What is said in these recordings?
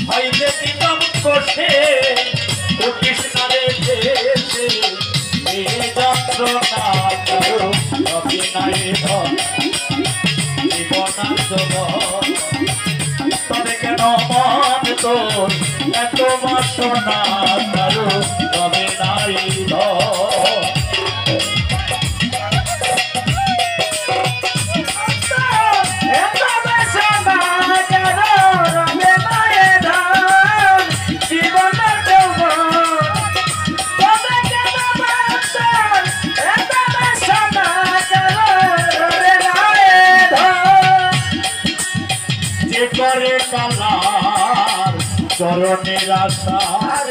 হইলে দিলাম কষে ও কৃষ্ণারে দেশে এই যন্ত্রণা কারো অভিনয় জীবনান্ত তবে কেন মন তোর এত বাসনা কারো অভিনয় কালার চরণের আশার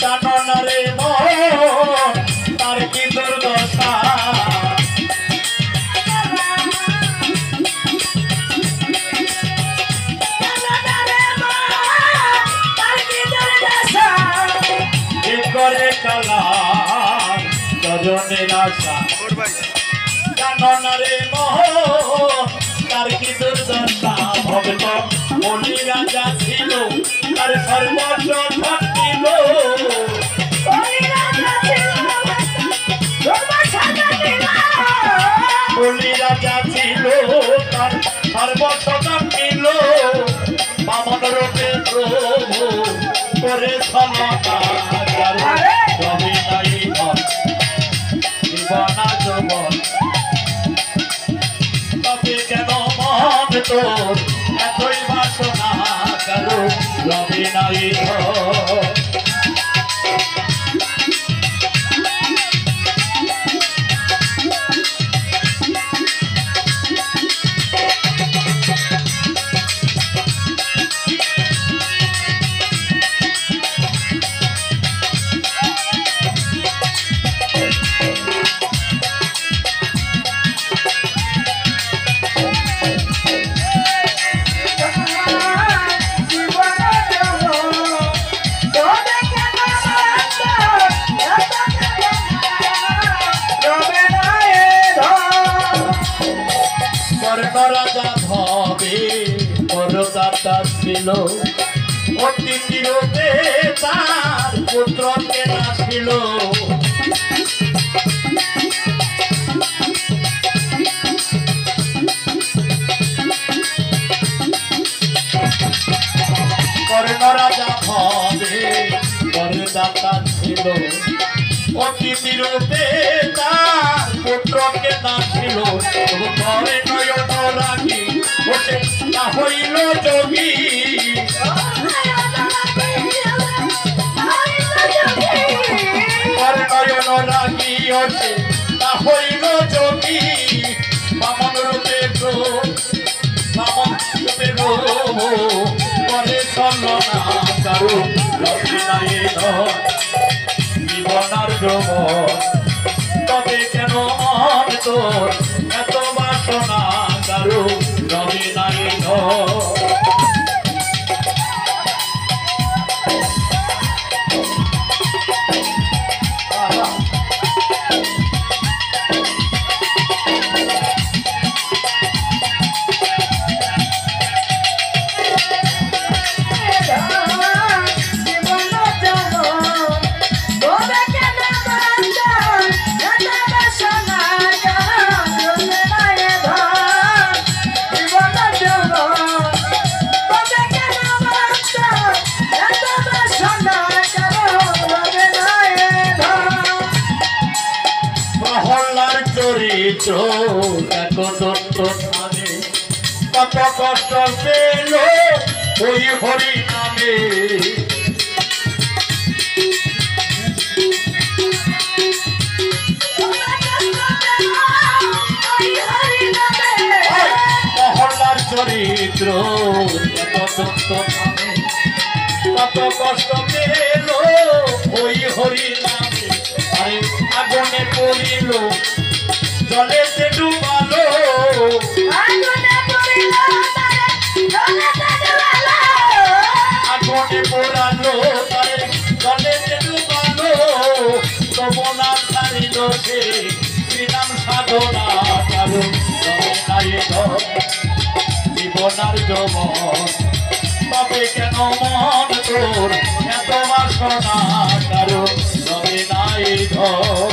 জাননারে মন তার কি দুর্দশা করে কালার চরণের আশা জাননারে মন তার কি দুর্দশা ভক্ত বলি রাজা ছিল তার সর্বস্ব ধরিল বলি রাজা ছিল তার সর্বস্ব ধরিল বামন রূপে প্রভু করে জীবনা জবন তবে কেন মন তোর এতই বাসনা কারো রবি নাই রাজা ভবে পরদাতা ছিল অতিথি রূপে তার পুত্রকে নাছিল কর্ণ রাজা ভবে পরদাতা ছিল অতিথি রূপে তার পুত্রকে নাছিল ঘরে নয়ন রাখি বসে না হইল যোগী ঘরে নয়ন রাখি বসে না হইল যোগী বামন রূপে করে চলনা কারো জীবনার যৌবন তবে কেন মন তোর এত বাসনা কারো রবি নাই চরিত্র এত দত্ত স্থানে কত কষ্ট পেল ওই হরি নামে মহল্লার চরিত্র এত দত্ত স্থানে কত কষ্ট পেল ওই হরি নামে আরে আগুনে পড়িল জলে সে ডুবালো আগুনে পোড়ালো জলে সে ডুবালো তবু না ছাড়িল সে শ্রীরাম সাধনা কারো জীবনার যৌবন তবে কেন তোর এত বাসনা কারো রবে নাই ধর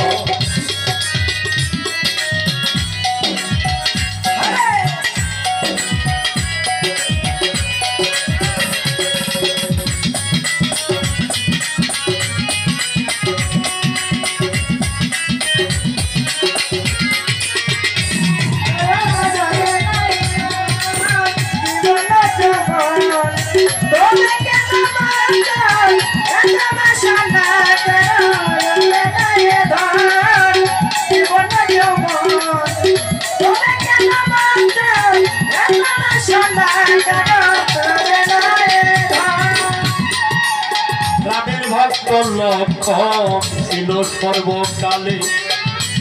রামের ভক্ত লক্ষণ ছিল সর্বকালে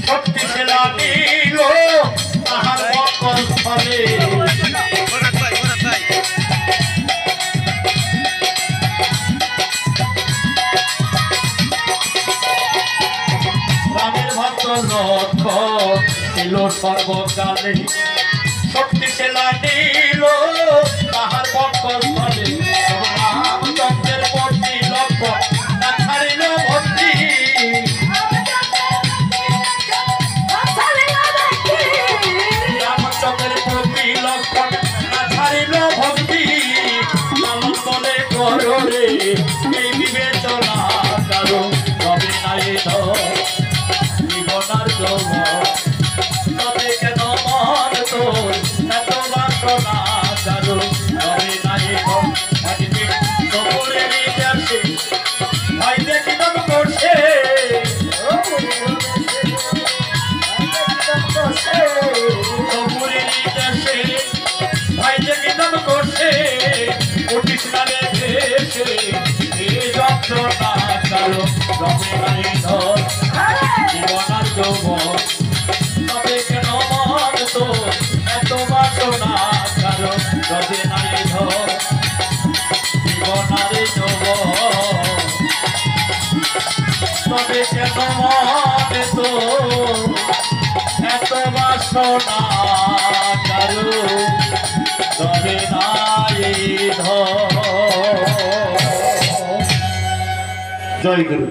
শক্তিশালা নীল তাহার বকল ফলে রামের ভক্ত লক্ষণ ছিল সর্বকালে শক্তিশালা নীল তাহার বকল ফলে রামচন্দ্রের প্রতি লক্ষ্য না ছাড়িল ভক্তি রামচন্দ্রের প্রতি লক্ষ্য না ছাড়িল ভক্তি লালন বলে কররে এই বিবেচনা কারো রবে নাই ধর জীবনার জন্য তবে কেন মন তোর এত বাসনা কারো রবে নাই ধর একদিন সফরে নিতে আসে ভাই দেখি নাম করছে সফরে নিতে আসে ভাই দেখি নাম করছে উঠিস না রে ভেসে এই যন্ত্রণা কারো রবে নাই ধর জীবনার যৌবন তবে কেন মন তোর এত বাসনা কারো রবে নাই ধর জীবনার যৌবন তবে কেন মন তোর এত বাসনা কারো রবে নাই ধর। জয় গুরু।